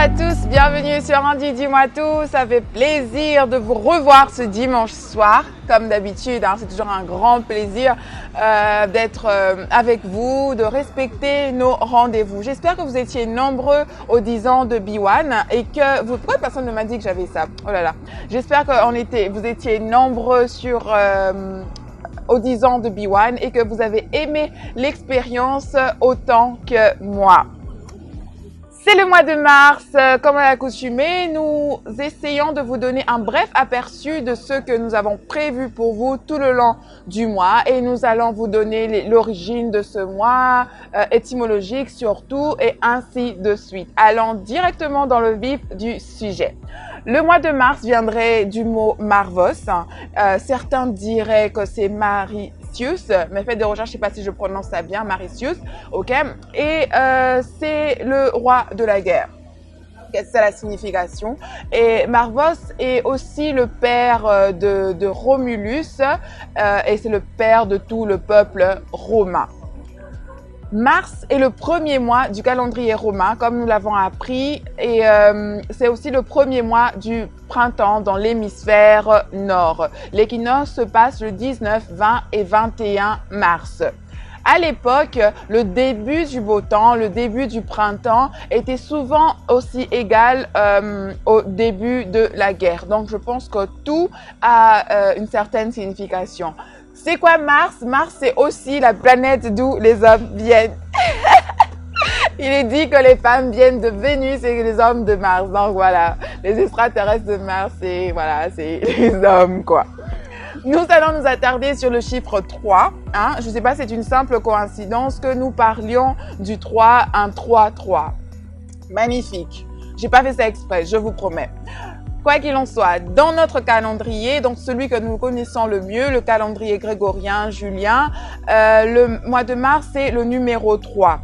à tous, bienvenue sur Andy Dis-moi tout. Ça fait plaisir de vous revoir ce dimanche soir. Comme d'habitude, c'est toujours un grand plaisir d'être avec vous, de respecter nos rendez-vous. J'espère que vous étiez nombreux aux 10 ans de B1 et que vous... Pourquoi personne ne m'a dit que j'avais ça? Oh là là. J'espère que vous étiez nombreux sur... aux 10 ans de B1 et que vous avez aimé l'expérience autant que moi. C'est le mois de mars, comme à l'accoutumée, nous essayons de vous donner un bref aperçu de ce que nous avons prévu pour vous tout le long du mois et nous allons vous donner l'origine de ce mois, étymologique surtout et ainsi de suite. Allons directement dans le vif du sujet. Le mois de mars viendrait du mot Marvos. Certains diraient que c'est Mauritius, mais faites des recherches, je ne sais pas si je prononce ça bien, Mauritius, ok. Et c'est le roi de la guerre. C'est ça la signification. Et Marvos est aussi le père de Romulus et c'est le père de tout le peuple romain. Mars est le premier mois du calendrier romain, comme nous l'avons appris, et c'est aussi le premier mois du printemps dans l'hémisphère nord. L'équinoxe se passe le 19, 20 et 21 mars. À l'époque, le début du beau temps, le début du printemps était souvent aussi égal au début de la guerre. Donc, je pense que tout a une certaine signification. C'est quoi Mars? Mars, c'est aussi la planète d'où les hommes viennent. Il est dit que les femmes viennent de Vénus et les hommes de Mars. Donc voilà, les extraterrestres de Mars, c'est voilà, c'est les hommes quoi. Nous allons nous attarder sur le chiffre 3. Je ne sais pas, c'est une simple coïncidence que nous parlions du 3, un 3-3. Magnifique. J'ai pas fait ça exprès, je vous promets. Quoi qu'il en soit, dans notre calendrier, donc celui que nous connaissons le mieux, le calendrier grégorien, julien, le mois de mars, c'est le numéro 3.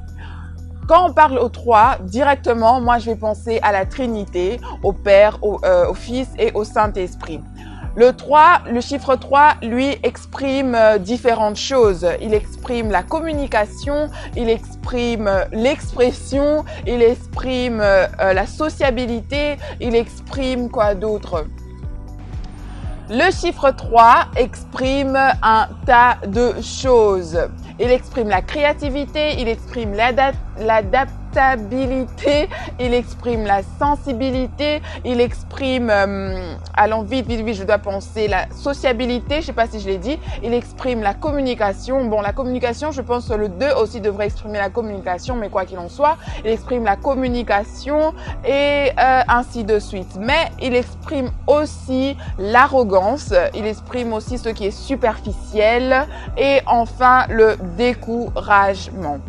Quand on parle au 3, directement, moi je vais penser à la Trinité, au Père, au Fils et au Saint-Esprit. Le 3, le chiffre 3, lui, exprime différentes choses. Il exprime la communication, il exprime l'expression, il exprime la sociabilité, il exprime quoi d'autre? Le chiffre 3 exprime un tas de choses. Il exprime la créativité, il exprime l'adaptabilité, il exprime la sensibilité, il exprime, allons vite, je dois penser, la sociabilité, je sais pas si je l'ai dit, il exprime la communication. Bon, la communication, je pense que le 2 aussi devrait exprimer la communication, mais quoi qu'il en soit, il exprime la communication et ainsi de suite. Mais il exprime aussi l'arrogance, il exprime aussi ce qui est superficiel et enfin le découragement.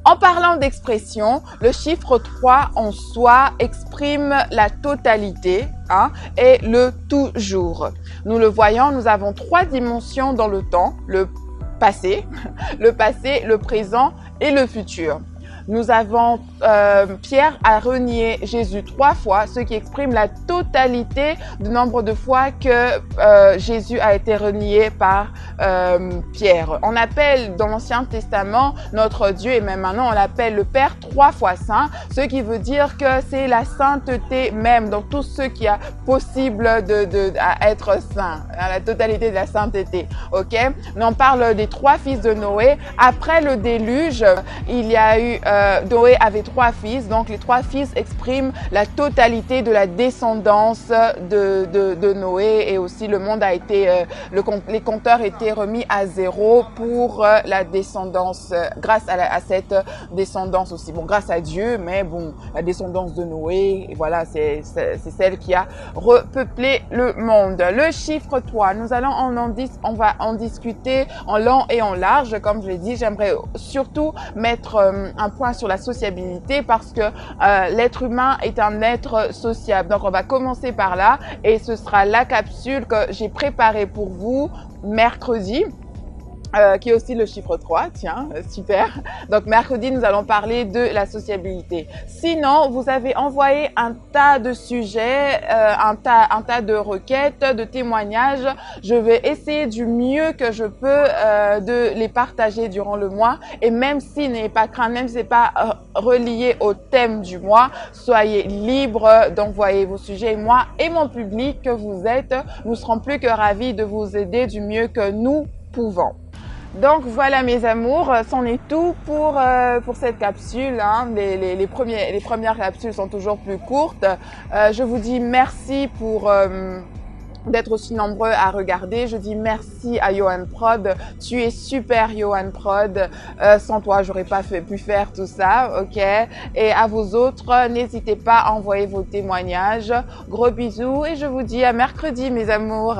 En parlant d'expression, le chiffre 3 en soi exprime la totalité et le toujours. Nous le voyons, nous avons 3 dimensions dans le temps, le passé, le présent et le futur. Nous avons Pierre a renié Jésus 3 fois, ce qui exprime la totalité du nombre de fois que Jésus a été renié par Pierre. On appelle dans l'Ancien Testament notre Dieu, et même maintenant on l'appelle le Père 3 fois saint, ce qui veut dire que c'est la sainteté même dans tout ce qui est possible à être saint, la totalité de la sainteté. Ok? On parle des 3 fils de Noé. Après le déluge, il y a eu Noé avait 3 fils, donc les 3 fils expriment la totalité de la descendance de Noé et aussi le monde a été, les compteurs étaient remis à 0 pour la descendance, grâce à cette descendance aussi. Bon, grâce à Dieu, mais bon, la descendance de Noé, et voilà, c'est celle qui a repeuplé le monde. Le chiffre 3, nous allons on va en discuter en long et en large, comme je l'ai dit, j'aimerais surtout mettre un point sur la sociabilité parce que l'être humain est un être sociable. Donc on va commencer par là et ce sera la capsule que j'ai préparée pour vous mercredi. qui est aussi le chiffre 3, tiens, super. Donc mercredi, nous allons parler de la sociabilité. Sinon, vous avez envoyé un tas de sujets, un tas de requêtes, de témoignages. Je vais essayer du mieux que je peux de les partager durant le mois. Et même s'il n'est pas craint, même si c'est pas relié au thème du mois, soyez libre d'envoyer vos sujets. Moi et mon public que vous êtes, nous serons plus que ravis de vous aider du mieux que nous pouvons. Donc voilà mes amours, c'en est tout pour cette capsule. Hein. Les premières capsules sont toujours plus courtes. Je vous dis merci pour d'être aussi nombreux à regarder. Je dis merci à Johan Prod. Tu es super Johan Prod. Sans toi, j'aurais pas pu faire tout ça, ok? Et à vous autres, n'hésitez pas à envoyer vos témoignages. Gros bisous et je vous dis à mercredi mes amours.